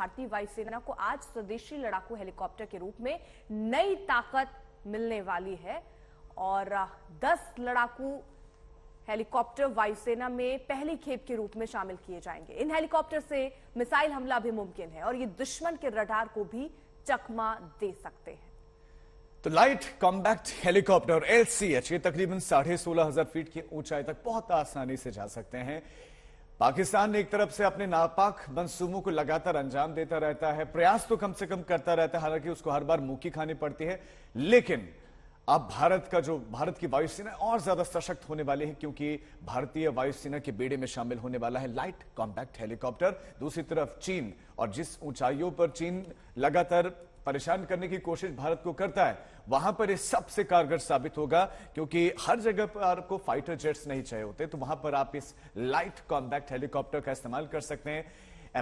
भारतीय वायुसेना को आज स्वदेशी लड़ाकू हेलीकॉप्टर के रूप में नई ताकत मिलने वाली है और 10 लड़ाकू हेलीकॉप्टर वायुसेना में पहली खेप के रूप में शामिल किए जाएंगे। इन हेलीकॉप्टर से मिसाइल हमला भी मुमकिन है और ये दुश्मन के रडार को भी चकमा दे सकते हैं। तो लाइट कॉम्बैक्ट हेलीकॉप्टर LCH ये तकरीबन 16,500 फीट की ऊंचाई तक बहुत आसानी से जा सकते हैं। पाकिस्तान ने एक तरफ से अपने नापाक मंसूबों को लगातार अंजाम देता रहता है, प्रयास तो कम से कम करता रहता है, हालांकि उसको हर बार मुंह की खानी पड़ती है। लेकिन अब भारत की वायुसेना और ज्यादा सशक्त होने वाली है, क्योंकि भारतीय वायुसेना के बेड़े में शामिल होने वाला है लाइट कॉम्पैक्ट हेलीकॉप्टर। दूसरी तरफ चीन, और जिस ऊंचाइयों पर चीन लगातार परेशान करने की कोशिश भारत को करता है, वहां पर ये सबसे कारगर साबित होगा, क्योंकि हर जगह पर आपको फाइटर जेट्स नहीं चाहिए होते, तो वहां पर आप इस लाइट कॉम्पैक्ट हेलीकॉप्टर का इस्तेमाल कर सकते हैं।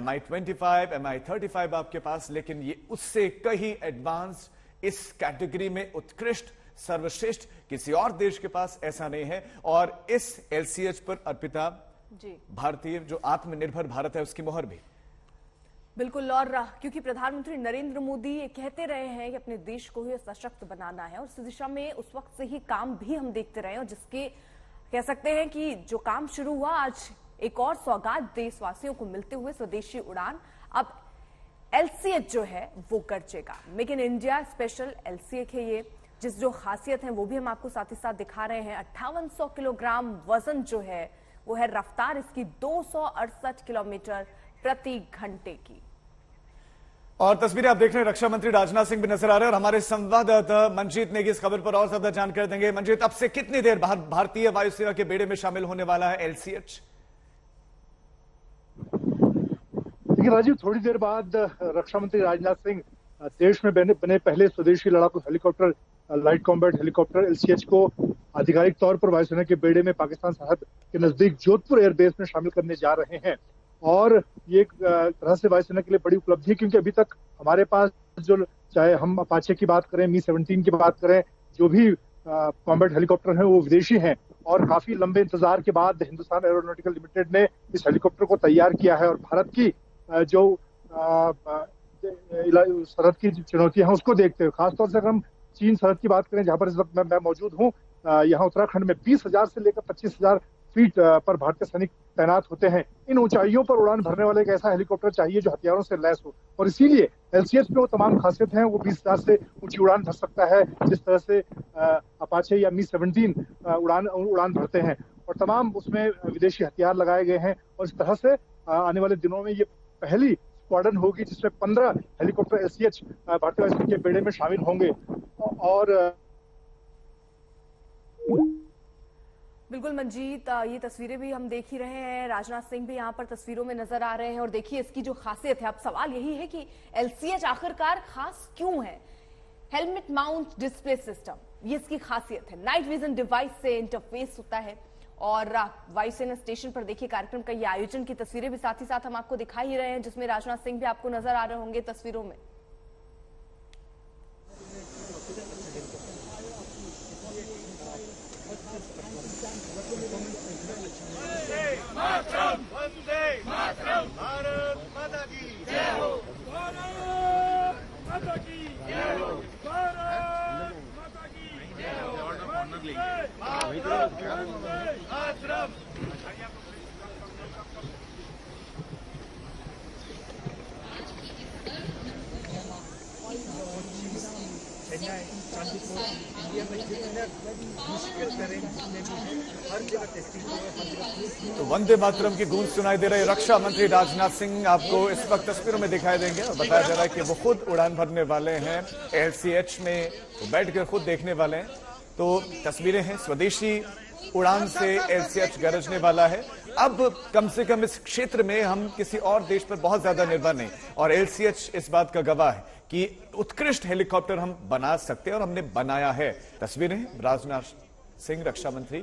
Mi-25, Mi-35 आपके पास, लेकिन ये उससे कहीं एडवांस, इस कैटेगरी में उत्कृष्ट, सर्वश्रेष्ठ किसी और देश के पास ऐसा नहीं है। और इस LCH पर अर्पिता जी, भारतीय जो आत्मनिर्भर भारत है उसकी मोहर भी। बिल्कुल, और क्योंकि प्रधानमंत्री नरेंद्र मोदी ये कहते रहे हैं कि अपने देश को ही सशक्त बनाना है और इस दिशा में उस वक्त से ही काम भी हम देखते रहे हैं, और जिसके कह सकते हैं कि जो काम शुरू हुआ, आज एक और सौगात देशवासियों को मिलते हुए स्वदेशी उड़ान। अब LCH जो है वो गरजेगा। Make in India special LCH है ये, जिस जो खासियत है वो भी हम आपको साथ ही साथ दिखा रहे हैं। 5800 किलोग्राम वजन जो है वो है, रफ्तार इसकी 268 किलोमीटर प्रति घंटे की। और तस्वीरें आप देख रहे हैं, रक्षा मंत्री राजनाथ सिंह भी नजर आ रहे हैं और हमारे संवाददाता मंजीत नेगी इस खबर पर और ज्यादा जानकारी देंगे। मंजीत, अब से कितनी देर भारतीय वायुसेना के बेड़े में शामिल होने वाला है LCH? देखिए राजीव, थोड़ी देर बाद रक्षा मंत्री राजनाथ सिंह देश में बने पहले स्वदेशी लड़ाकू helicopter light combat helicopter LCH को आधिकारिक तौर पर वायुसेना के बेड़े में पाकिस्तान सरहद के नजदीक जोधपुर एयरबेस में शामिल करने जा रहे हैं। और ये एक तरह से वायुसेना के लिए बड़ी उपलब्धि है, क्योंकि अभी तक हमारे पास जो, चाहे हम अपाचे की बात करें, Mi-17 की बात करें, जो भी कॉम्बैट हेलीकॉप्टर हैं वो विदेशी हैं। और काफी लंबे इंतजार के बाद हिंदुस्तान एरोनॉटिकल लिमिटेड ने इस हेलीकॉप्टर को तैयार किया है। और भारत की जो सरहद की चुनौतियां हैं उसको देखते हुए, खासतौर से अगर हम चीन सरहद की बात करें, जहां पर इस वक्त मैं मौजूद हूँ, यहाँ उत्तराखंड में 20,000 से लेकर 25,000 फीट पर भारतीय सैनिक तैनात होते हैं। इन ऊंचाइयों पर उड़ान भरने वाले एक ऐसा हेलीकॉप्टर चाहिए जो हथियारों से लैस हो, और इसीलिए LCH में वो तमाम खासियत हैं। वो 20,000 से ऊंची उड़ान भर सकता है, जिस तरह से अपाचे या Mi-17 उड़ान भरते हैं, और तमाम उसमें विदेशी हथियार लगाए गए हैं। और इस तरह से आने वाले दिनों में ये पहली स्क्वाड्रन होगी जिसमें 15 हेलीकॉप्टर LCH भारतीय वायुसेना के बेड़े में शामिल होंगे। और बिल्कुल मंजीत, ये तस्वीरें भी हम देख ही रहे हैं, राजनाथ सिंह भी यहाँ पर तस्वीरों में नजर आ रहे हैं। और देखिए इसकी जो खासियत है, अब सवाल यही है कि LCH आखिरकार खास क्यों है। हेलमेट माउंट डिस्प्ले सिस्टम, ये इसकी खासियत है। नाइट विजन डिवाइस से इंटरफेस होता है। और वायुसेना स्टेशन पर देखिए कार्यक्रम का ये आयोजन की तस्वीरें भी साथ ही साथ हम आपको दिखा ही रहे हैं, जिसमें राजनाथ सिंह भी आपको नजर आ रहे होंगे तस्वीरों में। भारत माता की जय हो, भारत माता की जय हो, भारत माता की जय हो, तो वंदे मातरम की गूंज सुनाई दे रही है। रक्षा मंत्री राजनाथ सिंह आपको इस वक्त तस्वीरों में दिखाई देंगे और बताया जा रहा है कि वो खुद उड़ान भरने वाले हैं LCH में, तो बैठकर खुद देखने वाले हैं। तो तस्वीरें हैं, स्वदेशी उड़ान से LCH गरजने वाला है। अब कम से कम इस क्षेत्र में हम किसी और देश पर बहुत ज्यादा निर्भर नहीं, और LCH इस बात का गवाह है कि उत्कृष्ट हेलीकॉप्टर हम बना सकते हैं और हमने बनाया है। तस्वीरें राजनाथ सिंह रक्षा मंत्री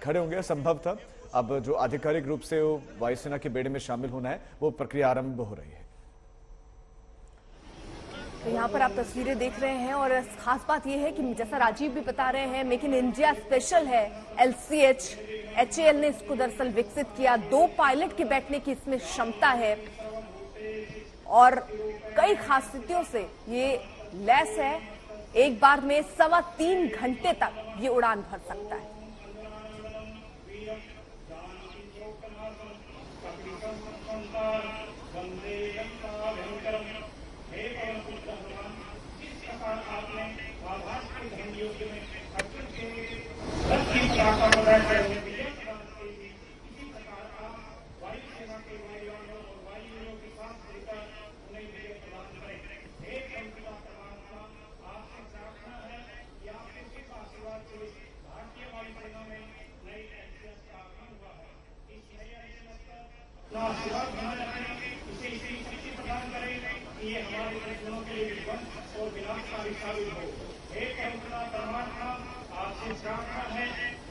खड़े होंगे संभवतः। अब जो आधिकारिक रूप से वायुसेना के बेड़े में शामिल होना है वो प्रक्रिया आरंभ हो रही है। तो यहाँ पर आप तस्वीरें देख रहे हैं, और खास बात यह है कि जैसा राजीव भी बता रहे हैं, मेक इन इंडिया स्पेशल है LCH। HAL ने इसको दरअसल विकसित किया। 2 पायलट के बैठने की इसमें क्षमता है और कई खासियतों से ये लैस है। एक बार में 3.25 घंटे तक ये उड़ान भर सकता है।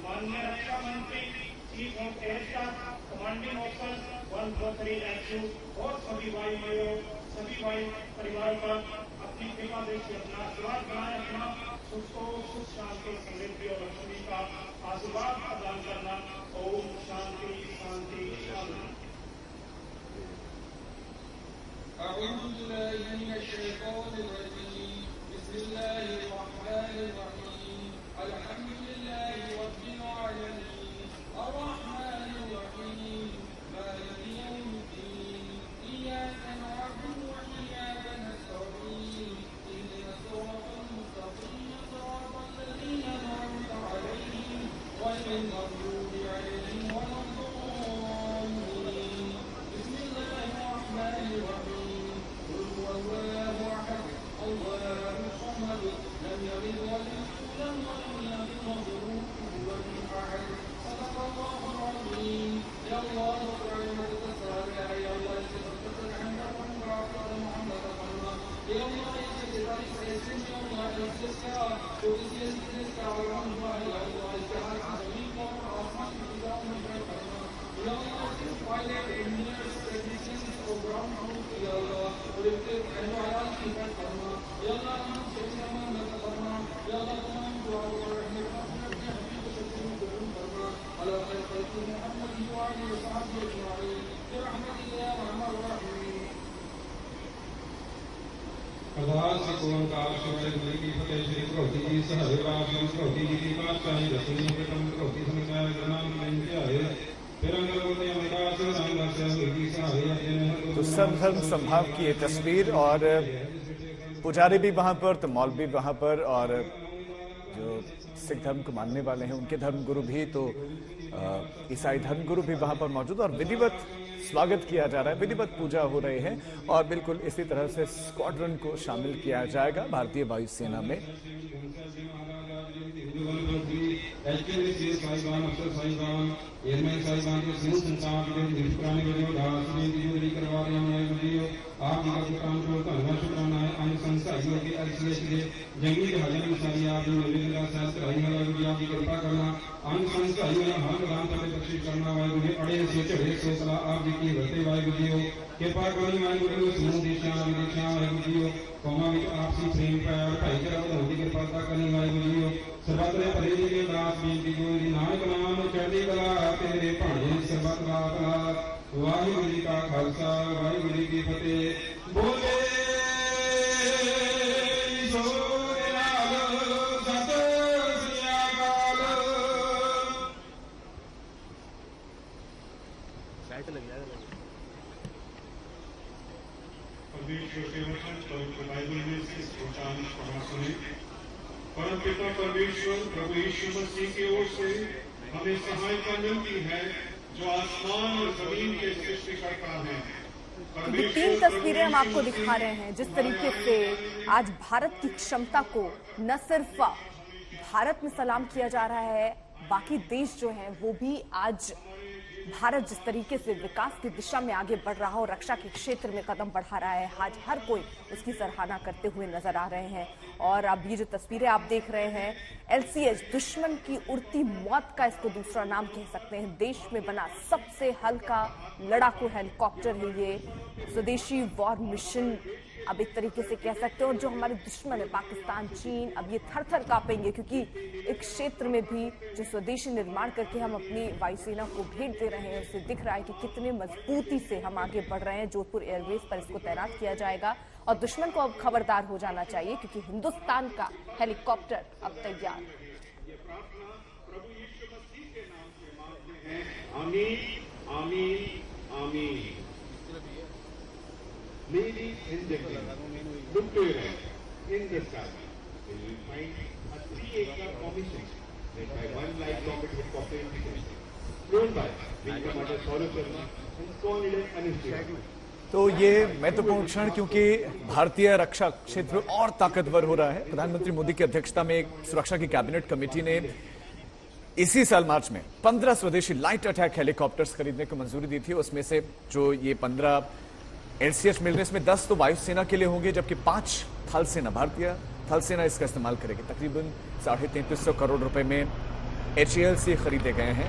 माननीय रक्षा मंत्री chief of air staff commanding officer 143 और सभी वायुमंडलों सभी वायु परिवारों पर अपनी कृपा दृष्टि अपना आशीर्वाद बनाए रखना, उसको सुख शांति समृद्धि और लक्ष्मी का आशीर्वाद प्रदान करना। ओम शांति शांति शांति। प्रधान श्री ओंकार शिवाय गुरु की फतेह श्री प्रभु जी सहदेवा श्री प्रभु जी की पातशाही दसवीं प्रथम प्रभु समुदाय प्रणाम है। तो सब धर्म संभाव की ये तस्वीर, और पुजारी भी वहां पर, तो मौलवी वहां पर, और जो सिख धर्म को मानने वाले हैं उनके धर्म गुरु भी, तो ईसाई धर्म गुरु भी वहां पर मौजूद, और विधिवत स्वागत किया जा रहा है, विधिवत पूजा हो रही है। और बिल्कुल इसी तरह से स्क्वाड्रन को शामिल किया जाएगा भारतीय वायुसेना में। कृपा करी वाहिगुरू समूह देशां विदेशां वाहिगुरू कौमां विच आपसी प्रेम प्यार भाईचारा ਵਧਾਉਣ ਦੀ ਕਿਰਪਾਲਤਾ ਕਰੀ ਵਾਹਿਗੁਰੂ ਸਰਬੱਤ ਦੇ ਭਲੇ ਦੀ ਅਰਦਾਸ ਬੇਨਤੀ ਜੋੜੀ ਨਾਨਕ ਨਾਮ ਚੜ੍ਹਦੀ ਕਲਾ ਤੇਰੇ ਭਾਣੇ ਸਰਬੱਤ ਦਾ ਭਲਾ। ਵਾਹਿਗੁਰੂ ਜੀ ਕਾ ਖਾਲਸਾ ਵਾਹਿਗੁਰੂ ਜੀ ਕੀ ਫਤਿਹ। ਬੋਲੇ ਸੋ ਨਿਹਾਲ ਸਤਿ ਸ੍ਰੀ ਅਕਾਲ। साइड लग जाएगा। परमेश्वर के वचन पवित्र बाइबल में से उच्चारण पढ़ा सुने। परम पिता परमेश्वर प्रभु यीशु मसीह की ओर से हमें सहायता मिलती है जो आसमान और जमीन के सृष्टिकर्ता हैं। ये 3 तस्वीरें हम आपको दिखा रहे हैं जिस तरीके से आज भारत की क्षमता को न सिर्फ भारत में सलाम किया जा रहा है, बाकी देश जो हैं वो भी आज भारत जिस तरीके से विकास की दिशा में आगे बढ़ रहा और रक्षा के क्षेत्र में कदम बढ़ा रहा है, आज हर कोई उसकी सराहना करते हुए नजर आ रहे हैं। और अब ये जो तस्वीरें आप देख रहे हैं, LCH दुश्मन की उड़ती मौत का इसको दूसरा नाम कह सकते हैं। देश में बना सबसे हल्का लड़ाकू हेलीकॉप्टर है ये। स्वदेशी वॉर मिशन अब एक तरीके से कह सकते हो जो हमारे दुश्मन है पाकिस्तान, चीन, अब ये थर थर कांपेंगे, क्योंकि एक क्षेत्र में भी जो स्वदेशी निर्माण करके हम अपनी वायुसेना को भेंट दे रहे हैं, उससे दिख रहा है कि कितने मजबूती से हम आगे बढ़ रहे हैं। जोधपुर एयरबेस पर इसको तैनात किया जाएगा और दुश्मन को अब खबरदार हो जाना चाहिए, क्योंकि हिंदुस्तान का हेलीकॉप्टर अब तैयार। आमीन आमीन आमीन। Ladies and gentlemen, look to your right. In the sky, you will find a 3-acre formation led by one light rocket helicopter incident, flown by Wing Commander Saurabh Sharma and Co-Leader Anish Tiwari. तो ये महत्वपूर्ण क्षण, क्योंकि भारतीय रक्षा क्षेत्र और ताकतवर हो रहा है। प्रधानमंत्री मोदी की अध्यक्षता में एक सुरक्षा की कैबिनेट कमेटी ने इसी साल मार्च में 15 स्वदेशी लाइट अटैक हेलीकॉप्टर्स खरीदने को मंजूरी दी थी। उसमें से जो ये 15 LCH मिल रहे, इसमें 10 तो वायुसेना के लिए होंगे, जबकि 5 थल सेना, भारतीय थल सेना इसका इस्तेमाल करेगी। तकरीबन 3350 करोड़ रुपए में HAL से खरीदे गए हैं।